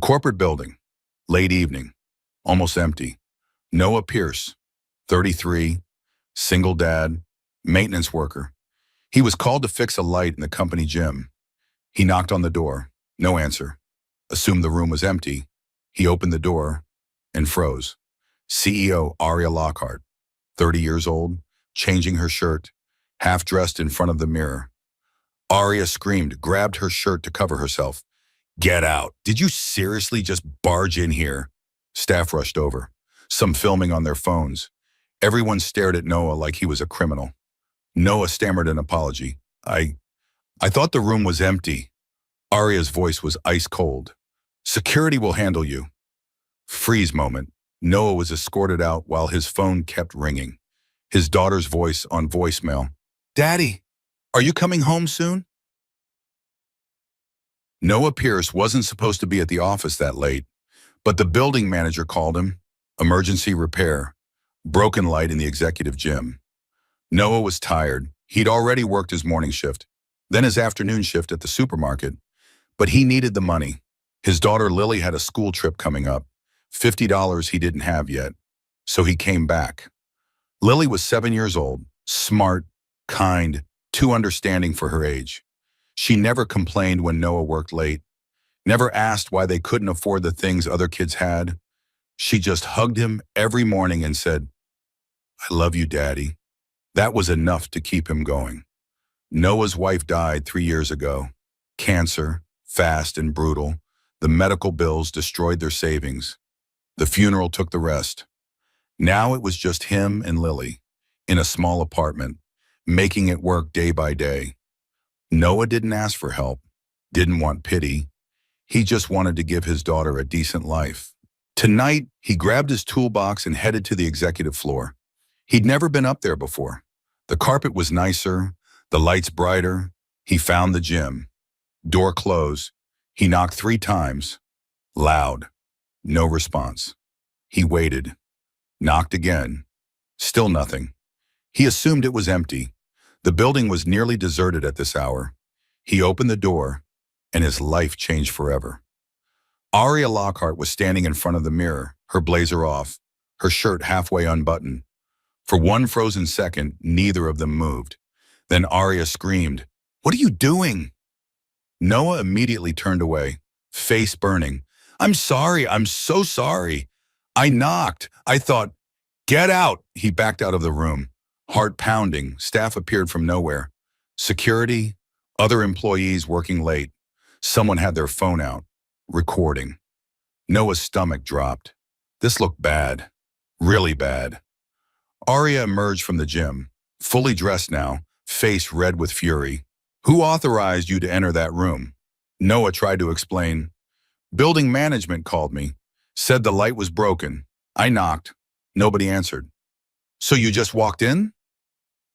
corporate building, late evening, almost empty. Noah Pierce, 33, single dad, maintenance worker. He was called to fix a light in the company gym. He knocked on the door, no answer. Assumed the room was empty. He opened the door and froze. CEO Aria Lockhart, 30 years old, changing her shirt, half dressed in front of the mirror. Aria screamed, grabbed her shirt to cover herself. "Get out. Did you seriously just barge in here?" Staff rushed over, some filming on their phones. Everyone stared at Noah like he was a criminal. Noah stammered an apology. I thought the room was empty." Aria's voice was ice cold. "Security will handle you." Freeze moment. Noah was escorted out while his phone kept ringing. His daughter's voice on voicemail. "Daddy, are you coming home soon?" Noah Pierce wasn't supposed to be at the office that late, but the building manager called him. Emergency repair. Broken light in the executive gym. Noah was tired. He'd already worked his morning shift, then his afternoon shift at the supermarket, but he needed the money. His daughter Lily had a school trip coming up, $50 he didn't have yet, so he came back. Lily was 7 years old, smart, kind, too understanding for her age. She never complained when Noah worked late, never asked why they couldn't afford the things other kids had. She just hugged him every morning and said, "I love you, Daddy." That was enough to keep him going. Noah's wife died 3 years ago. Cancer, fast and brutal. The medical bills destroyed their savings. The funeral took the rest. Now it was just him and Lily, in a small apartment, making it work day by day. Noah didn't ask for help, didn't want pity. He just wanted to give his daughter a decent life. Tonight, he grabbed his toolbox and headed to the executive floor. He'd never been up there before. The carpet was nicer, the lights brighter. He found the gym. Door closed. He knocked 3 times. Loud. No response. He waited. Knocked again. Still nothing. He assumed it was empty. The building was nearly deserted at this hour. He opened the door, and his life changed forever. Aria Lockhart was standing in front of the mirror, her blazer off, her shirt halfway unbuttoned. For one frozen second, neither of them moved. Then Aria screamed, "What are you doing?" Noah immediately turned away, face burning. "I'm sorry, I'm so sorry. I knocked. I thought, get out." He backed out of the room. Heart pounding, staff appeared from nowhere. Security, other employees working late. Someone had their phone out, recording. Noah's stomach dropped. This looked bad, really bad. Aria emerged from the gym, fully dressed now, face red with fury. "Who authorized you to enter that room?" Noah tried to explain. "Building management called me, said the light was broken. I knocked. Nobody answered." "So you just walked in?"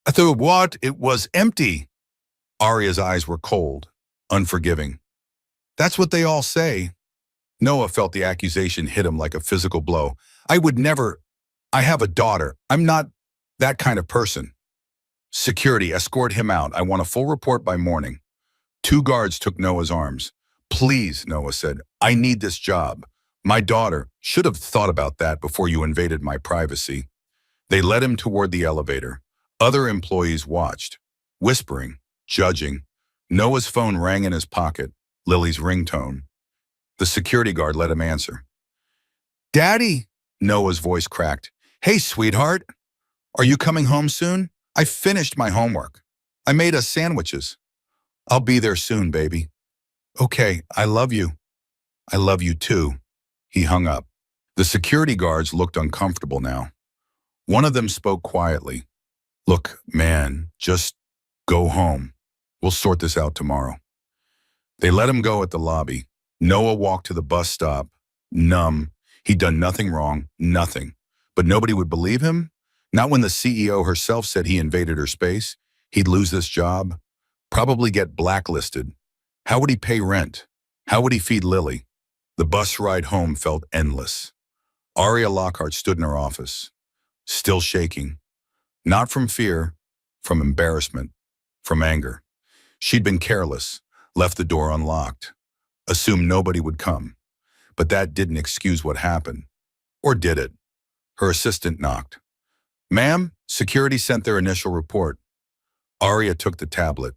"I thought, what? It was empty." Aria's eyes were cold, unforgiving. "That's what they all say." Noah felt the accusation hit him like a physical blow. "I would never. I have a daughter. I'm not that kind of person." "Security, escort him out. I want a full report by morning." 2 guards took Noah's arms. "Please," Noah said, "I need this job. My daughter should have thought about that before you invaded my privacy." They led him toward the elevator. Other employees watched, whispering, judging. Noah's phone rang in his pocket, Lily's ringtone. The security guard let him answer. "Daddy," Noah's voice cracked. "Hey, sweetheart. Are you coming home soon? I finished my homework. I made us sandwiches." "I'll be there soon, baby." "Okay, I love you." "I love you too." He hung up. The security guards looked uncomfortable now. One of them spoke quietly. "Look, man, just go home. We'll sort this out tomorrow." They let him go at the lobby. Noah walked to the bus stop, numb. He'd done nothing wrong, nothing. But nobody would believe him? Not when the CEO herself said he invaded her space. He'd lose this job, probably get blacklisted. How would he pay rent? How would he feed Lily? The bus ride home felt endless. Aria Lockhart stood in her office, still shaking. Not from fear, from embarrassment, from anger. She'd been careless, left the door unlocked, assumed nobody would come. But that didn't excuse what happened. Or did it? Her assistant knocked. "Ma'am, security sent their initial report." Aria took the tablet.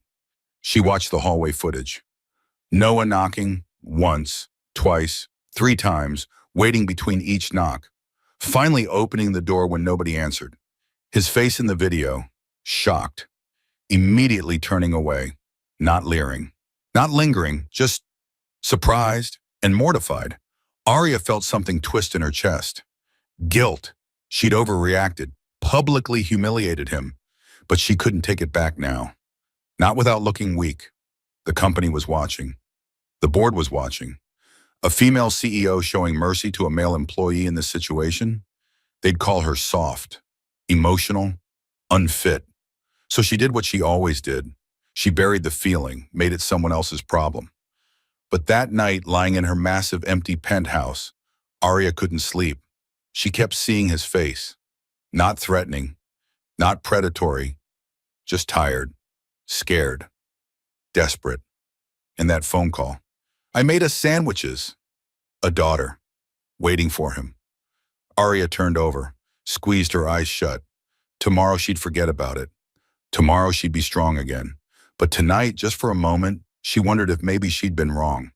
She watched the hallway footage. Noah knocking once, twice, 3 times, waiting between each knock, finally opening the door when nobody answered. His face in the video, shocked, immediately turning away, not leering, not lingering, just surprised and mortified. Aria felt something twist in her chest. Guilt. She'd overreacted, publicly humiliated him, but she couldn't take it back now. Not without looking weak. The company was watching. The board was watching. A female CEO showing mercy to a male employee in this situation? They'd call her soft, emotional, unfit. So she did what she always did. She buried the feeling, made it someone else's problem. But that night, lying in her massive empty penthouse, Aria couldn't sleep. She kept seeing his face. Not threatening, not predatory, just tired, scared, desperate. And that phone call. "I made us sandwiches." A daughter, waiting for him. Aria turned over, squeezed her eyes shut. Tomorrow she'd forget about it. Tomorrow she'd be strong again. But tonight, just for a moment, she wondered if maybe she'd been wrong.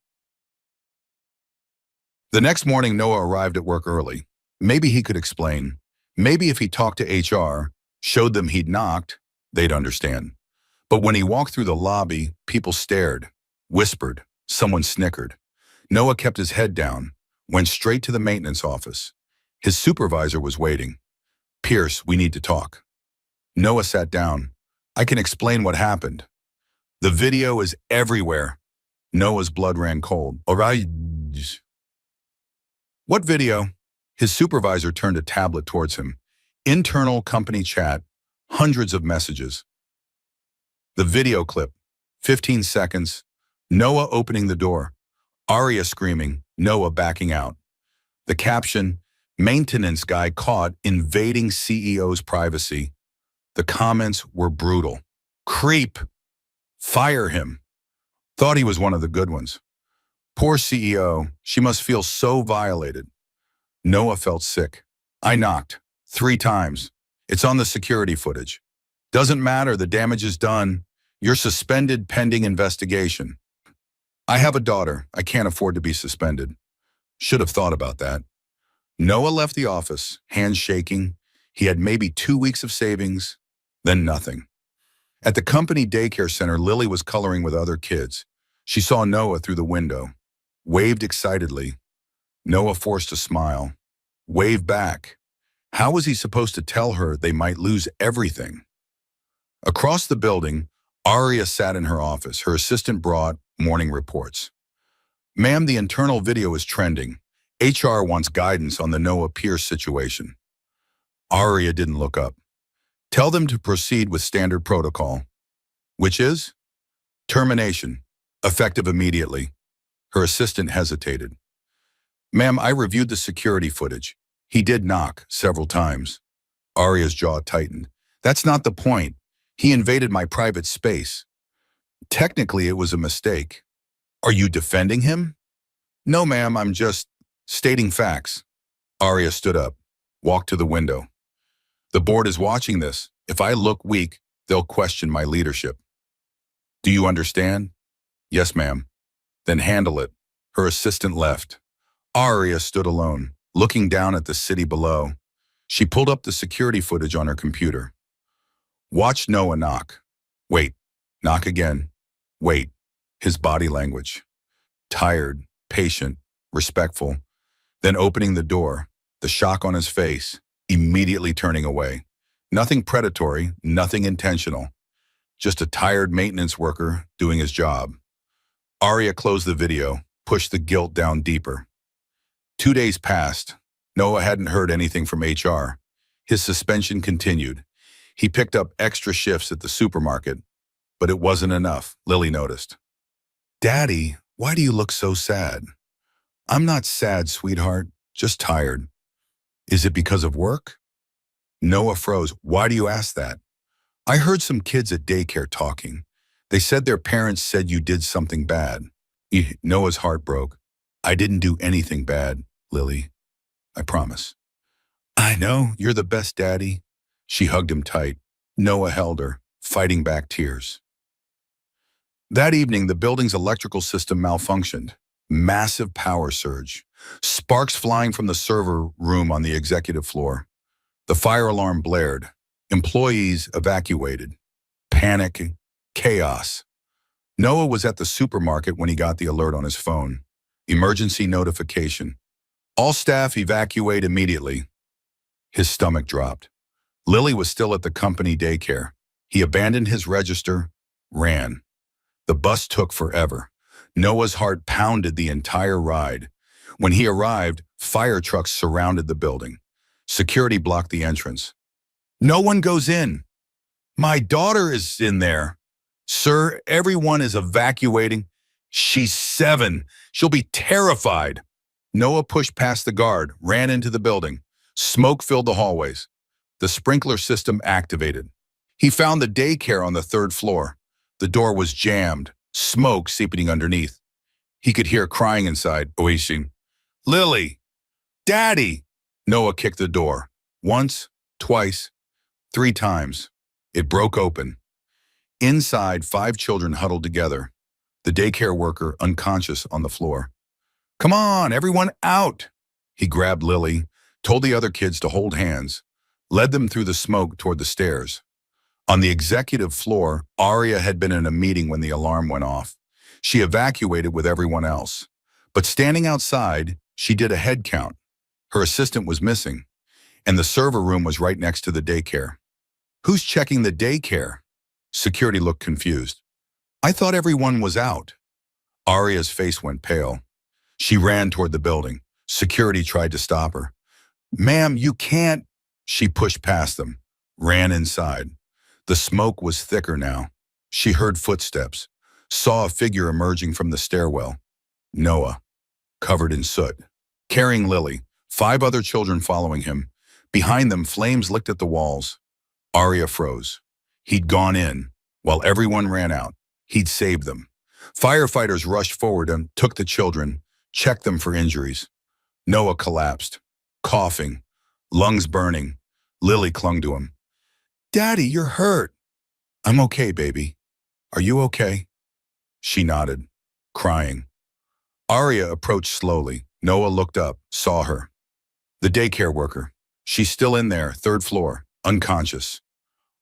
The next morning, Noah arrived at work early. Maybe he could explain. Maybe if he talked to HR, showed them he'd knocked, they'd understand. But when he walked through the lobby, people stared, whispered, someone snickered. Noah kept his head down, went straight to the maintenance office. His supervisor was waiting. "Pierce, we need to talk." Noah sat down. "I can explain what happened." "The video is everywhere." Noah's blood ran cold. "All right." "What video?" His supervisor turned a tablet towards him. Internal company chat, hundreds of messages. The video clip, 15 seconds, Noah opening the door, Aria screaming, Noah backing out. The caption, "Maintenance guy caught invading CEO's privacy." The comments were brutal. "Creep. Fire him." Thought he was one of the good ones. Poor CEO, she must feel so violated. Noah felt sick. "I knocked 3 times. It's on the security footage. Doesn't matter, the damage is done. You're suspended pending investigation." "I have a daughter. I can't afford to be suspended." Should have thought about that. Noah left the office, hands shaking. He had maybe 2 weeks of savings, then nothing. At the company daycare center, Lily was coloring with other kids. She saw Noah through the window, waved excitedly. Noah forced a smile, waved back. How was he supposed to tell her they might lose everything? Across the building, Aria sat in her office. Her assistant brought morning reports. "Ma'am, the internal video is trending. HR wants guidance on the Noah Pierce situation." Aria didn't look up. "Tell them to proceed with standard protocol." "Which is?" "Termination, effective immediately." Her assistant hesitated. "Ma'am, I reviewed the security footage. He did knock several times." Aria's jaw tightened. "That's not the point. He invaded my private space. Technically, it was a mistake." "Are you defending him?" "No, ma'am, I'm just stating facts." Aria stood up, walked to the window. "The board is watching this. If I look weak, they'll question my leadership." "Do you understand?" "Yes, ma'am." "Then handle it." Her assistant left. Aria stood alone, looking down at the city below. She pulled up the security footage on her computer. Watch Noah knock. Wait. Knock again. Wait. His body language. Tired, patient, respectful. Then opening the door, the shock on his face, immediately turning away. Nothing predatory, nothing intentional. Just a tired maintenance worker doing his job. Aria closed the video, pushed the guilt down deeper. 2 days passed. Noah hadn't heard anything from HR. His suspension continued. He picked up extra shifts at the supermarket, but it wasn't enough, Lily noticed. "Daddy, why do you look so sad?" "I'm not sad, sweetheart, just tired." "Is it because of work?" Noah froze. "Why do you ask that?" "I heard some kids at daycare talking. They said their parents said you did something bad." Noah's heart broke. I didn't do anything bad, Lily. I promise. I know, you're the best daddy. She hugged him tight. Noah held her, fighting back tears. That evening, the building's electrical system malfunctioned. Massive power surge. Sparks flying from the server room on the executive floor. The fire alarm blared. Employees evacuated. Panic, chaos. Noah was at the supermarket when he got the alert on his phone. Emergency notification. All staff evacuate immediately. His stomach dropped. Lily was still at the company daycare. He abandoned his register, ran. The bus took forever. Noah's heart pounded the entire ride. When he arrived, fire trucks surrounded the building. Security blocked the entrance. No one goes in. My daughter is in there. Sir, everyone is evacuating. She's 7. She'll be terrified. Noah pushed past the guard, ran into the building. Smoke filled the hallways. The sprinkler system activated. He found the daycare on the 3rd floor. The door was jammed, smoke seeping underneath. He could hear crying inside, Oisin. Lily! Daddy! Noah kicked the door. Once, twice, 3 times. It broke open. Inside, 5 children huddled together. The daycare worker unconscious on the floor. Come on, everyone out! He grabbed Lily, told the other kids to hold hands, led them through the smoke toward the stairs. On the executive floor, Aria had been in a meeting when the alarm went off. She evacuated with everyone else. But standing outside, she did a head count. Her assistant was missing, and the server room was right next to the daycare. Who's checking the daycare? Security looked confused. I thought everyone was out. Aria's face went pale. She ran toward the building. Security tried to stop her. Ma'am, you can't. She pushed past them, ran inside. The smoke was thicker now. She heard footsteps, saw a figure emerging from the stairwell. Noah, covered in soot, carrying Lily, 5 other children following him. Behind them, flames licked at the walls. Aria froze. He'd gone in, while everyone ran out. He'd saved them. Firefighters rushed forward and took the children, checked them for injuries. Noah collapsed, coughing, lungs burning. Lily clung to him. Daddy, you're hurt. I'm okay, baby. Are you okay? She nodded, crying. Aria approached slowly. Noah looked up, saw her. The daycare worker. She's still in there, 3rd floor, unconscious.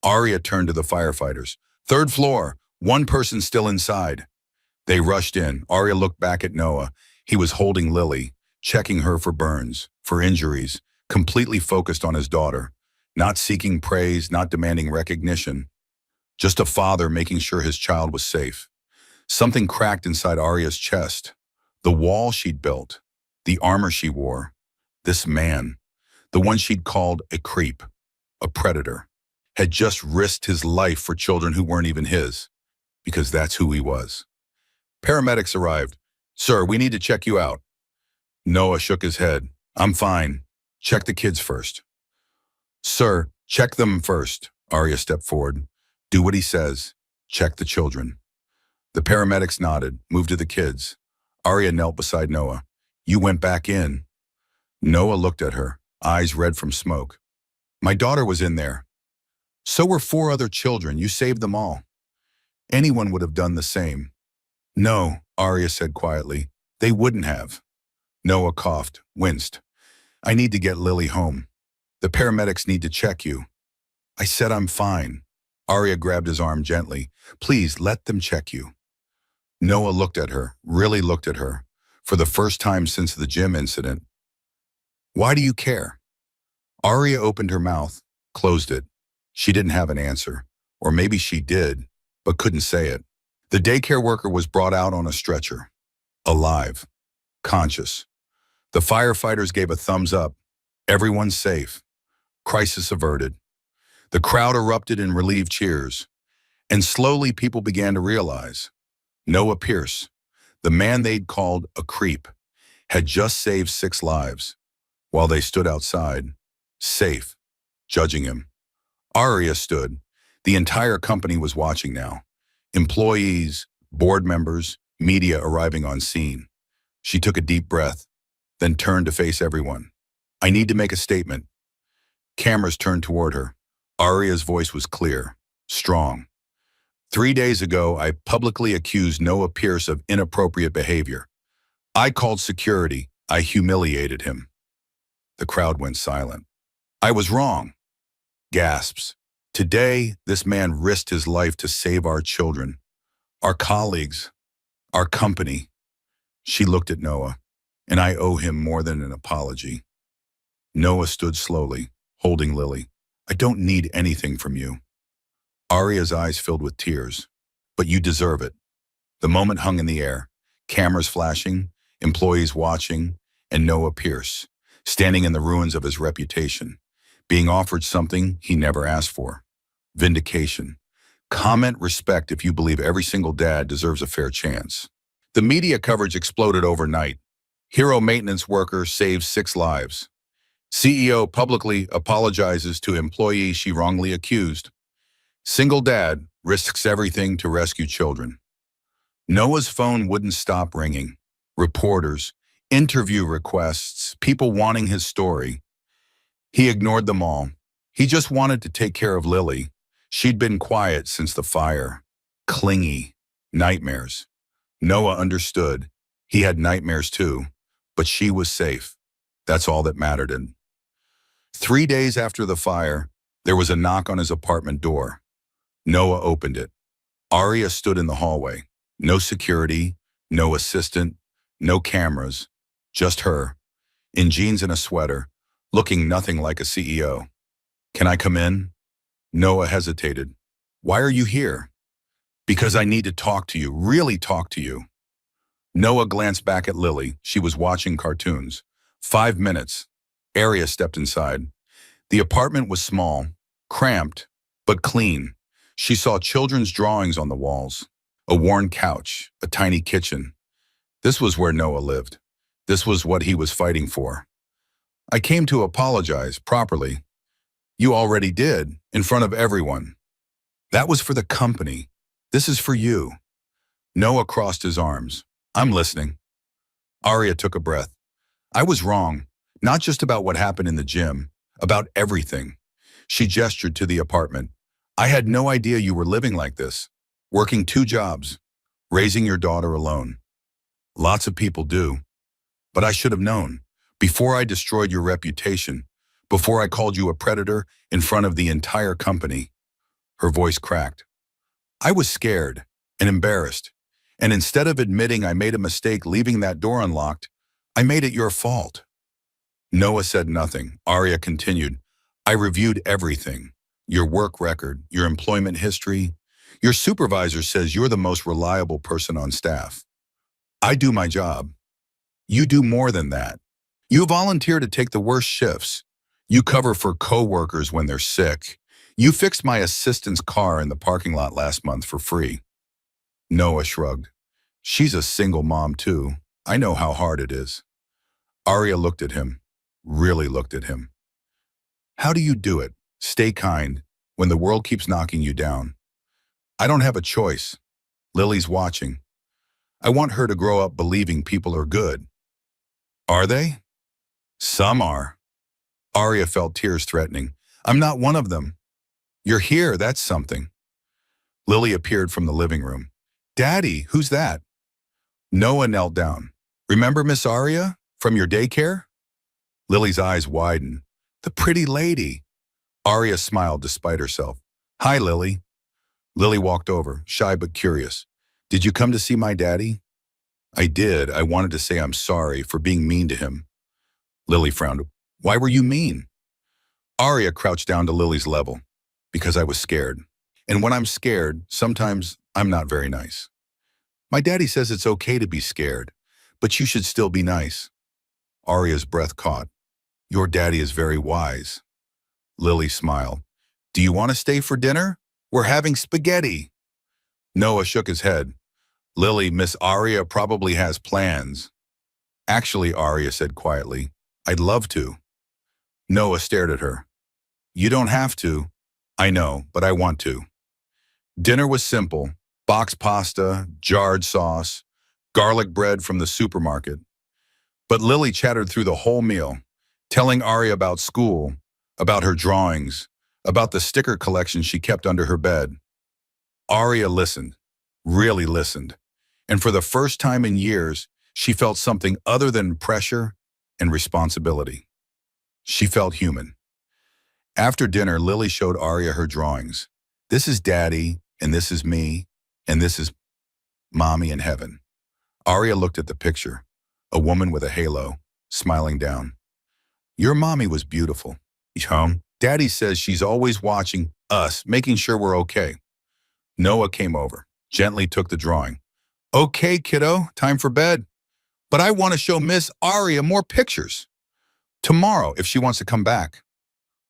Aria turned to the firefighters. 3rd floor, 1 person still inside. They rushed in. Aria looked back at Noah. He was holding Lily, checking her for burns, for injuries, completely focused on his daughter, not seeking praise, not demanding recognition, just a father making sure his child was safe. Something cracked inside Aria's chest. The wall she'd built, the armor she wore, this man, the one she'd called a creep, a predator, had just risked his life for children who weren't even his, because that's who he was. Paramedics arrived. Sir, we need to check you out. Noah shook his head. I'm fine. Check the kids first. Sir, check them first. Aria stepped forward. Do what he says. Check the children. The paramedics nodded, moved to the kids. Aria knelt beside Noah. You went back in. Noah looked at her, eyes red from smoke. My daughter was in there. So were 4 other children. You saved them all. Anyone would have done the same. No, Aria said quietly. They wouldn't have. Noah coughed, winced. I need to get Lily home. The paramedics need to check you. I said I'm fine. Aria grabbed his arm gently. Please, let them check you. Noah looked at her, really looked at her, for the first time since the gym incident. Why do you care? Aria opened her mouth, closed it. She didn't have an answer, or maybe she did, but couldn't say it. The daycare worker was brought out on a stretcher, alive, conscious. The firefighters gave a thumbs up. Everyone's safe. Crisis averted. The crowd erupted in relieved cheers, and slowly people began to realize Noah Pierce, the man they'd called a creep, had just saved 6 lives, while they stood outside, safe, judging him. Aria stood. The entire company was watching now. Employees, board members, media arriving on scene. She took a deep breath, then turned to face everyone. I need to make a statement. Cameras turned toward her. Aria's voice was clear, strong. 3 days ago, I publicly accused Noah Pierce of inappropriate behavior. I called security. I humiliated him. The crowd went silent. I was wrong. Gasps. Today, this man risked his life to save our children, our colleagues, our company. She looked at Noah, and I owe him more than an apology. Noah stood slowly, holding Lily. I don't need anything from you. Aria's eyes filled with tears. But you deserve it. The moment hung in the air, cameras flashing, employees watching, and Noah Pierce, standing in the ruins of his reputation, being offered something he never asked for. Vindication. Comment respect if you believe every single dad deserves a fair chance. The media coverage exploded overnight. Hero maintenance worker saves 6 lives. CEO publicly apologizes to employee she wrongly accused. Single dad risks everything to rescue children. Noah's phone wouldn't stop ringing. Reporters, interview requests, people wanting his story. He ignored them all. He just wanted to take care of Lily. She'd been quiet since the fire. Clingy. Nightmares. Noah understood. He had nightmares too, but she was safe. That's all that mattered. And 3 days after the fire, there was a knock on his apartment door. Noah opened it. Aria stood in the hallway. No security, no assistant, no cameras, just her, in jeans and a sweater, looking nothing like a CEO. Can I come in? Noah hesitated. Why are you here? Because I need to talk to you, really talk to you. Noah glanced back at Lily. She was watching cartoons. 5 minutes. Aria stepped inside. The apartment was small, cramped, but clean. She saw children's drawings on the walls, a worn couch, a tiny kitchen. This was where Noah lived. This was what he was fighting for. I came to apologize properly. You already did, in front of everyone. That was for the company. This is for you. Noah crossed his arms. I'm listening. Aria took a breath. I was wrong, not just about what happened in the gym, about everything. She gestured to the apartment. I had no idea you were living like this, working 2 jobs, raising your daughter alone. Lots of people do. But I should have known, before I destroyed your reputation, before I called you a predator in front of the entire company. Her voice cracked. I was scared and embarrassed, and instead of admitting I made a mistake leaving that door unlocked, I made it your fault. Noah said nothing. Aria continued. I reviewed everything. Your work record, your employment history. Your supervisor says you're the most reliable person on staff. I do my job. You do more than that. You volunteer to take the worst shifts. You cover for coworkers when they're sick. You fixed my assistant's car in the parking lot last month for free. Noah shrugged. She's a single mom too. I know how hard it is. Aria looked at him, really looked at him. How do you do it? Stay kind when the world keeps knocking you down. I don't have a choice. Lily's watching. I want her to grow up believing people are good. Are they? Some are. Aria felt tears threatening. I'm not one of them. You're here, that's something. Lily appeared from the living room. Daddy, who's that? Noah knelt down. Remember Miss Aria from your daycare? Lily's eyes widened. The pretty lady. Aria smiled despite herself. Hi, Lily. Lily walked over, shy but curious. Did you come to see my daddy? I did. I wanted to say I'm sorry for being mean to him. Lily frowned. Why were you mean? Aria crouched down to Lily's level. Because I was scared. And when I'm scared, sometimes I'm not very nice. My daddy says it's okay to be scared, but you should still be nice. Aria's breath caught. Your daddy is very wise. Lily smiled. Do you want to stay for dinner? We're having spaghetti. Noah shook his head. Lily, Miss Aria probably has plans. Actually, Aria said quietly, I'd love to. Noah stared at her. You don't have to. I know, but I want to. Dinner was simple. Boxed pasta, jarred sauce, garlic bread from the supermarket. But Lily chattered through the whole meal, telling Aria about school, about her drawings, about the sticker collection she kept under her bed. Aria listened, really listened, and for the first time in years, she felt something other than pressure and responsibility. She felt human. After dinner, Lily showed Aria her drawings. This is Daddy, and this is me, and this is Mommy in heaven. Aria looked at the picture, a woman with a halo, smiling down. Your mommy was beautiful. Daddy says she's always watching us, making sure we're okay. Noah came over, gently took the drawing. Okay, kiddo, time for bed. But I want to show Miss Aria more pictures. Tomorrow, if she wants to come back.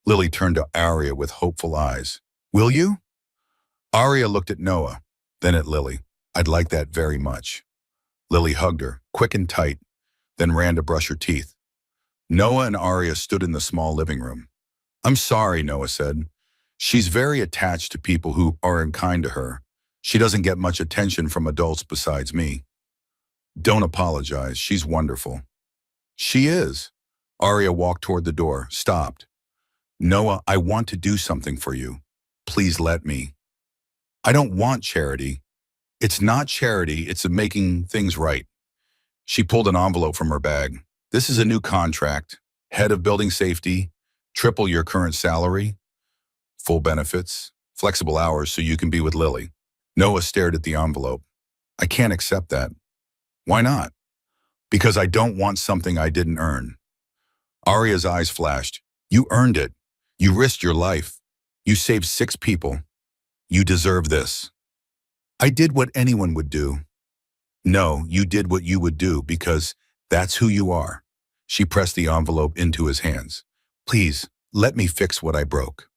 Lily turned to Aria with hopeful eyes. Will you? Aria looked at Noah, then at Lily. I'd like that very much. Lily hugged her, quick and tight, then ran to brush her teeth. Noah and Aria stood in the small living room. I'm sorry, Noah said. She's very attached to people who are unkind to her. She doesn't get much attention from adults besides me. Don't apologize, she's wonderful. She is. Aria walked toward the door, stopped. Noah, I want to do something for you. Please let me. I don't want charity. It's not charity, it's making things right. She pulled an envelope from her bag. This is a new contract. Head of building safety, triple your current salary, full benefits, flexible hours so you can be with Lily. Noah stared at the envelope. I can't accept that. Why not? Because I don't want something I didn't earn. Aria's eyes flashed. You earned it. You risked your life. You saved 6 people. You deserve this. I did what anyone would do. No, you did what you would do because that's who you are. She pressed the envelope into his hands. Please, let me fix what I broke.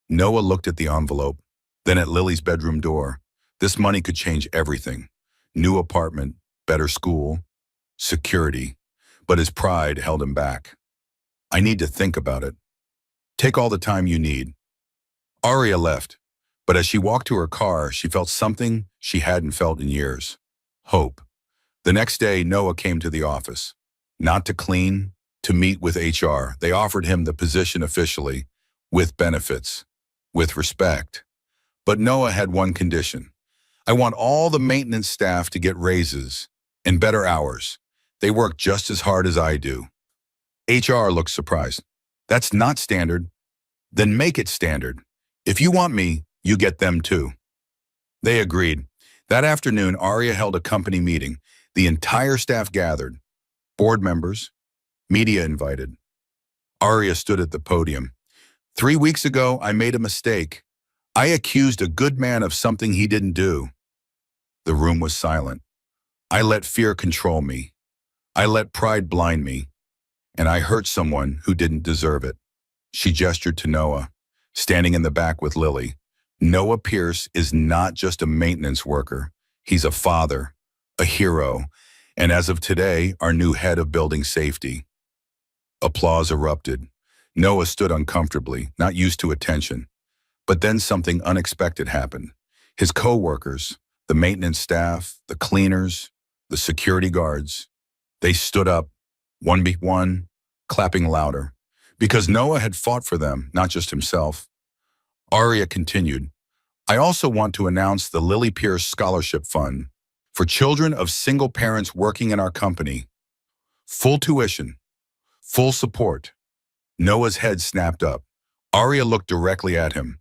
Noah looked at the envelope, then at Lily's bedroom door. This money could change everything. New apartment, better school, security. But his pride held him back. I need to think about it. Take all the time you need. Aria left, but as she walked to her car, she felt something she hadn't felt in years. Hope. The next day, Noah came to the office. Not to clean, to meet with HR. They offered him the position officially, with benefits, with respect. But Noah had one condition. I want all the maintenance staff to get raises and better hours. They work just as hard as I do. HR looked surprised. That's not standard. Then make it standard. If you want me, you get them too. They agreed. That afternoon, Aria held a company meeting. The entire staff gathered. Board members, media invited. Aria stood at the podium. 3 weeks ago, I made a mistake. I accused a good man of something he didn't do. The room was silent. I let fear control me. I let pride blind me. And I hurt someone who didn't deserve it. She gestured to Noah, standing in the back with Lily. Noah Pierce is not just a maintenance worker. He's a father, a hero, and as of today, our new head of building safety. Applause erupted. Noah stood uncomfortably, not used to attention. But then something unexpected happened. His co-workers, the maintenance staff, the cleaners, the security guards, they stood up, one by one, clapping louder, because Noah had fought for them, not just himself. Aria continued, I also want to announce the Lily Pierce Scholarship Fund for children of single parents working in our company. Full tuition, full support. Noah's head snapped up. Aria looked directly at him.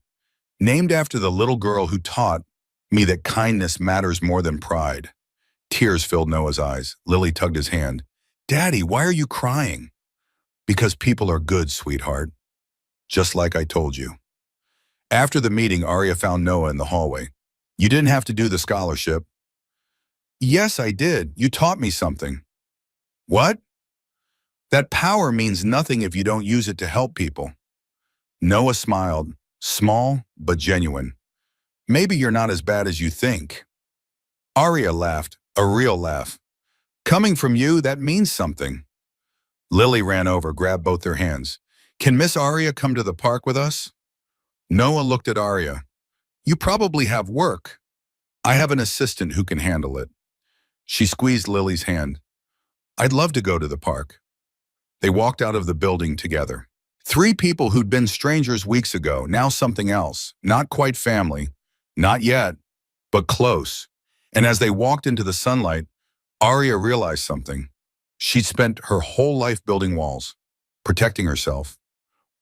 Named after the little girl who taught me that kindness matters more than pride. Tears filled Noah's eyes. Lily tugged his hand. Daddy, why are you crying? Because people are good, sweetheart. Just like I told you. After the meeting, Aria found Noah in the hallway. You didn't have to do the scholarship. Yes, I did. You taught me something. What? That power means nothing if you don't use it to help people. Noah smiled, small but genuine. Maybe you're not as bad as you think. Aria laughed, a real laugh. Coming from you, that means something. Lily ran over, grabbed both their hands. Can Miss Aria come to the park with us? Noah looked at Aria. You probably have work. I have an assistant who can handle it. She squeezed Lily's hand. I'd love to go to the park. They walked out of the building together. Three people who'd been strangers weeks ago, now something else. Not quite family. Not yet, but close. And as they walked into the sunlight, Arya realized something. She'd spent her whole life building walls, protecting herself,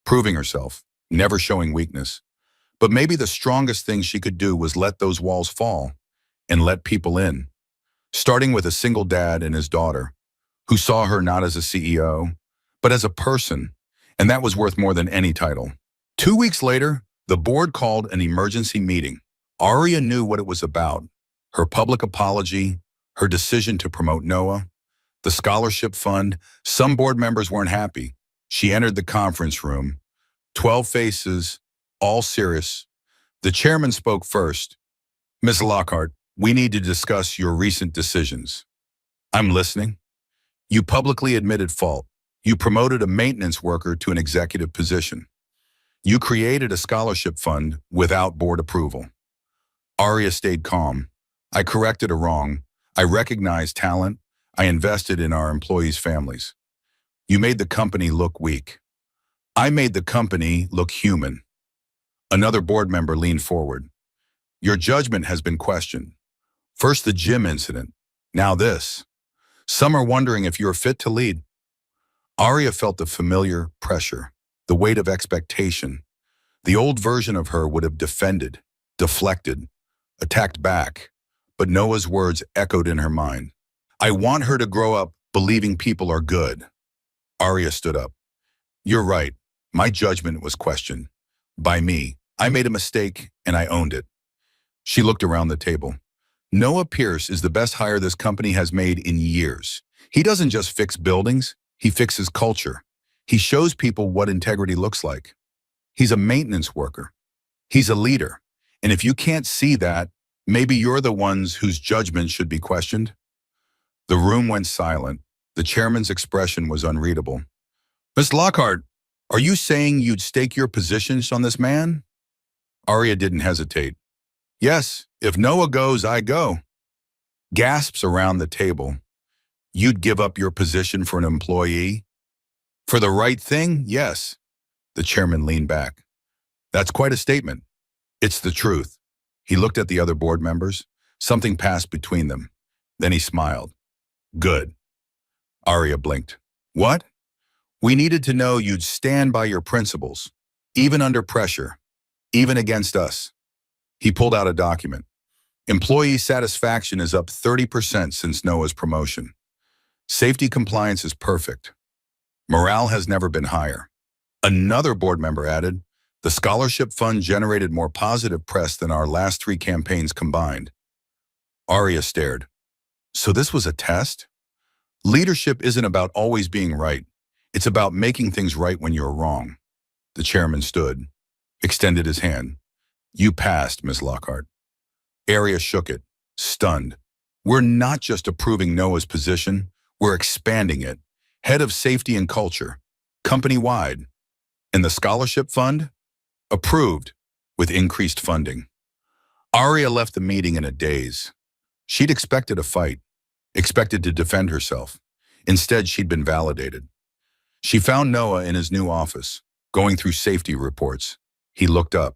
proving herself, never showing weakness. But maybe the strongest thing she could do was let those walls fall and let people in, starting with a single dad and his daughter, who saw her not as a CEO, but as a person, and that was worth more than any title. 2 weeks later, the board called an emergency meeting. Arya knew what it was about: her public apology, her decision to promote Noah, the scholarship fund. Some board members weren't happy. She entered the conference room, 12 faces, all serious. The chairman spoke first. "Ms. Lockhart, we need to discuss your recent decisions." "I'm listening." "You publicly admitted fault. You promoted a maintenance worker to an executive position. You created a scholarship fund without board approval." Arya stayed calm. "I corrected a wrong. I recognized talent. I invested in our employees' families. You made the company look weak. I made the company look human." Another board member leaned forward. "Your judgment has been questioned. First the gym incident, now this. Some are wondering if you're fit to lead." Arya felt the familiar pressure, the weight of expectation. The old version of her would have defended, deflected, attacked back, but Noah's words echoed in her mind. "I want her to grow up believing people are good." Arya stood up. "You're right. My judgment was questioned. By me. I made a mistake, and I owned it." She looked around the table. "Noah Pierce is the best hire this company has made in years. He doesn't just fix buildings, he fixes culture. He shows people what integrity looks like. He's a maintenance worker. He's a leader. And if you can't see that, maybe you're the ones whose judgment should be questioned." The room went silent. The chairman's expression was unreadable. "Miss Lockhart, are you saying you'd stake your positions on this man?" Arya didn't hesitate. "Yes, if Noah goes, I go." Gasps around the table. "You'd give up your position for an employee?" "For the right thing, yes." The chairman leaned back. "That's quite a statement." "It's the truth." He looked at the other board members. Something passed between them. Then he smiled. "Good." Arya blinked. "What?" "We needed to know you'd stand by your principles, even under pressure, even against us." He pulled out a document. "Employee satisfaction is up 30% since Noah's promotion. Safety compliance is perfect. Morale has never been higher." Another board member added, "The scholarship fund generated more positive press than our last 3 campaigns combined." Arya stared. So this was a test? Leadership isn't about always being right. It's about making things right when you're wrong. The chairman stood, extended his hand. "You passed, Ms. Lockhart." Arya shook it, stunned. "We're not just approving Noah's position, we're expanding it. Head of safety and culture, company-wide. And the scholarship fund? Approved, with increased funding." Arya left the meeting in a daze. She'd expected a fight, expected to defend herself. Instead, she'd been validated. She found Noah in his new office, going through safety reports. He looked up.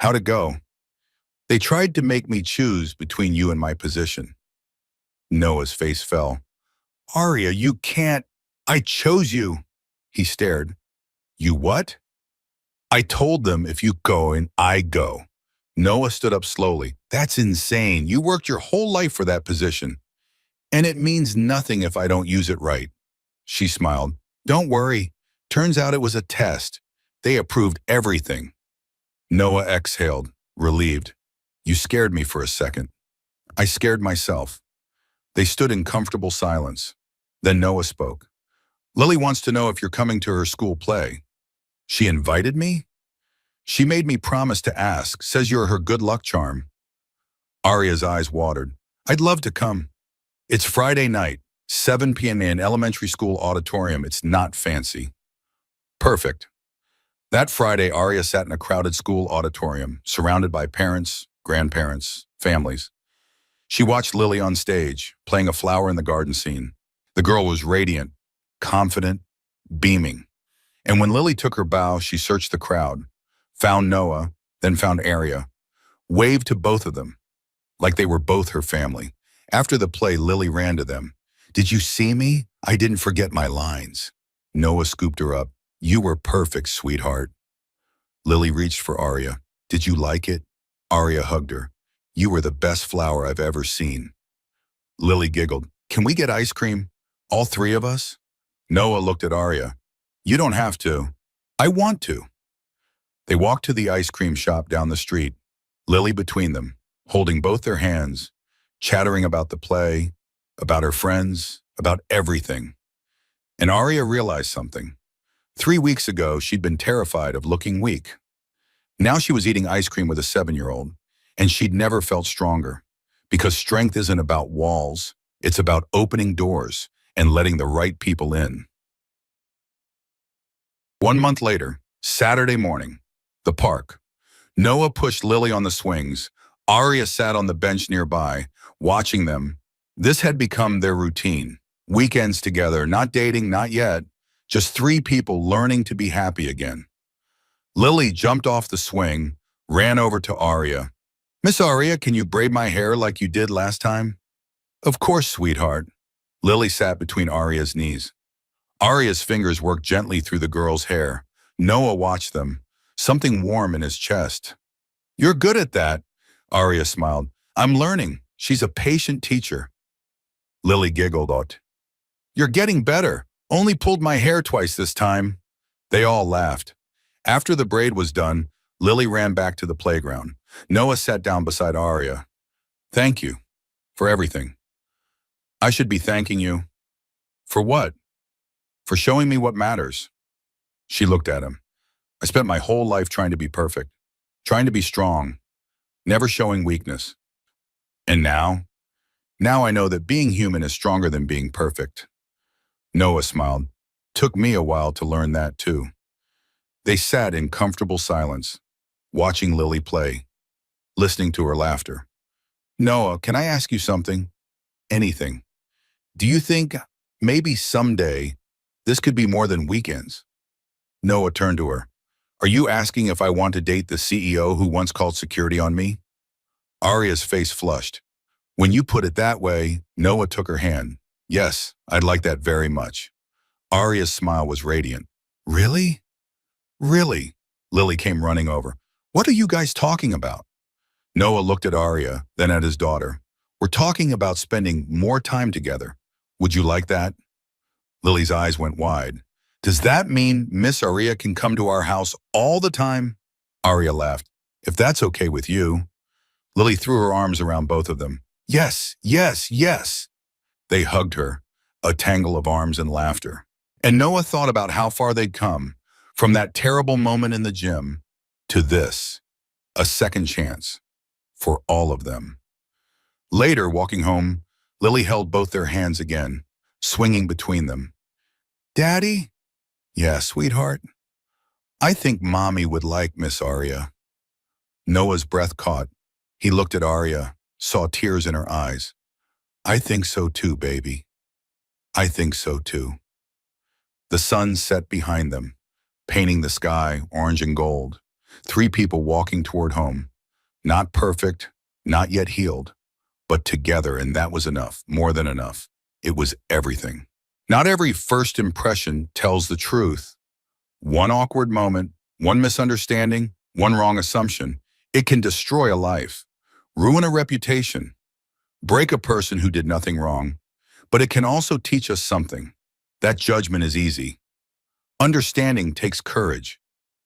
"How'd it go?" "They tried to make me choose between you and my position." Noah's face fell. "Arya, you can't. I chose you." He stared. "You what?" "I told them if you go and I go." Noah stood up slowly. "That's insane. You worked your whole life for that position. And it means nothing if I don't use it right." She smiled. "Don't worry. Turns out it was a test. They approved everything." Noah exhaled, relieved. "You scared me for a second." "I scared myself." They stood in comfortable silence. Then Noah spoke. "Lily wants to know if you're coming to her school play." "She invited me?" "She made me promise to ask. Says you're her good luck charm." Arya's eyes watered. "I'd love to come." "It's Friday night, 7 p.m. in elementary school auditorium. It's not fancy." "Perfect." That Friday, Arya sat in a crowded school auditorium, surrounded by parents, grandparents, families. She watched Lily on stage, playing a flower in the garden scene. The girl was radiant, confident, beaming. And when Lily took her bow, she searched the crowd, found Noah, then found Arya, waved to both of them, like they were both her family. After the play, Lily ran to them. "Did you see me? I didn't forget my lines." Noah scooped her up. "You were perfect, sweetheart." Lily reached for Arya. "Did you like it?" Arya hugged her. "You were the best flower I've ever seen." Lily giggled. "Can we get ice cream? All three of us?" Noah looked at Arya. "You don't have to. I want to." They walked to the ice cream shop down the street, Lily between them, holding both their hands, chattering about the play, about her friends, about everything. And Arya realized something. 3 weeks ago, she'd been terrified of looking weak. Now she was eating ice cream with a 7-year-old, and she'd never felt stronger. Because strength isn't about walls, it's about opening doors and letting the right people in. 1 month later, Saturday morning, the park. Noah pushed Lily on the swings. Arya sat on the bench nearby, watching them. This had become their routine. Weekends together, not dating, not yet. Just three people learning to be happy again. Lily jumped off the swing, ran over to Arya. "Miss Arya, can you braid my hair like you did last time?" "Of course, sweetheart." Lily sat between Arya's knees. Arya's fingers worked gently through the girl's hair. Noah watched them, something warm in his chest. "You're good at that," Arya smiled. "I'm learning. She's a patient teacher." Lily giggled. "You're getting better. Only pulled my hair twice this time." They all laughed. After the braid was done, Lily ran back to the playground. Noah sat down beside Arya. "Thank you for everything." "I should be thanking you." "For what?" "For showing me what matters." She looked at him. "I spent my whole life trying to be perfect, trying to be strong, never showing weakness. And now I know that being human is stronger than being perfect." Noah smiled. "Took me a while to learn that too." They sat in comfortable silence, watching Lily play, listening to her laughter. "Noah, can I ask you something?" "Anything." "Do you think maybe someday this could be more than weekends?" Noah turned to her. "Are you asking if I want to date the CEO who once called security on me?" Arya's face flushed. "When you put it that way," Noah took her hand. "Yes, I'd like that very much." Arya's smile was radiant. "Really? Really?" Lily came running over. "What are you guys talking about?" Noah looked at Arya, then at his daughter. "We're talking about spending more time together. Would you like that?" Lily's eyes went wide. "Does that mean Miss Arya can come to our house all the time?" Arya laughed. "If that's okay with you." Lily threw her arms around both of them. "Yes, yes, yes." They hugged her, a tangle of arms and laughter. And Noah thought about how far they'd come, from that terrible moment in the gym to this, a second chance for all of them. Later, walking home, Lily held both their hands again, swinging between them. "Daddy?" "Yeah, sweetheart?" "I think Mommy would like Miss Arya." Noah's breath caught. He looked at Arya, saw tears in her eyes. "I think so too, baby. I think so too." The sun set behind them, painting the sky orange and gold. Three people walking toward home. Not perfect, not yet healed, but together, and that was enough, more than enough. It was everything. Not every first impression tells the truth. One awkward moment, one misunderstanding, one wrong assumption, it can destroy a life, ruin a reputation, break a person who did nothing wrong. But it can also teach us something. That judgment is easy. Understanding takes courage.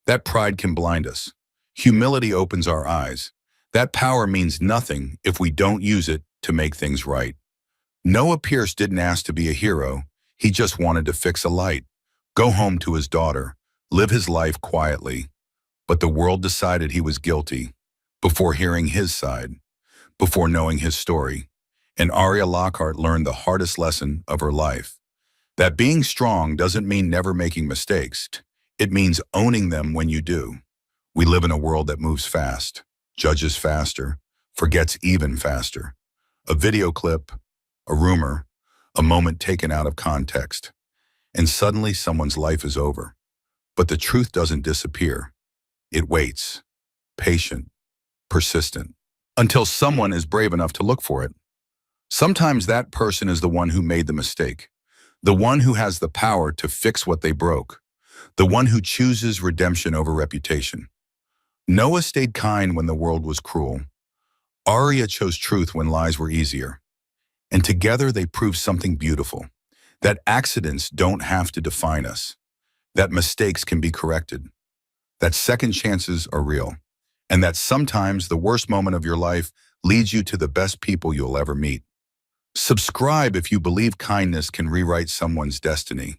That pride can blind us. Humility opens our eyes. That power means nothing if we don't use it to make things right. Noah Pierce didn't ask to be a hero. He just wanted to fix a light, go home to his daughter, live his life quietly. But the world decided he was guilty before hearing his side, before knowing his story. And Arya Lockhart learned the hardest lesson of her life. That being strong doesn't mean never making mistakes. It means owning them when you do. We live in a world that moves fast, judges faster, forgets even faster. A video clip, a rumor, a moment taken out of context, and suddenly someone's life is over. But the truth doesn't disappear. It waits, patient, persistent, until someone is brave enough to look for it. Sometimes that person is the one who made the mistake, the one who has the power to fix what they broke, the one who chooses redemption over reputation. Noah stayed kind when the world was cruel. Arya chose truth when lies were easier. And together they proved something beautiful, that accidents don't have to define us, that mistakes can be corrected, that second chances are real, and that sometimes the worst moment of your life leads you to the best people you'll ever meet. Subscribe if you believe kindness can rewrite someone's destiny.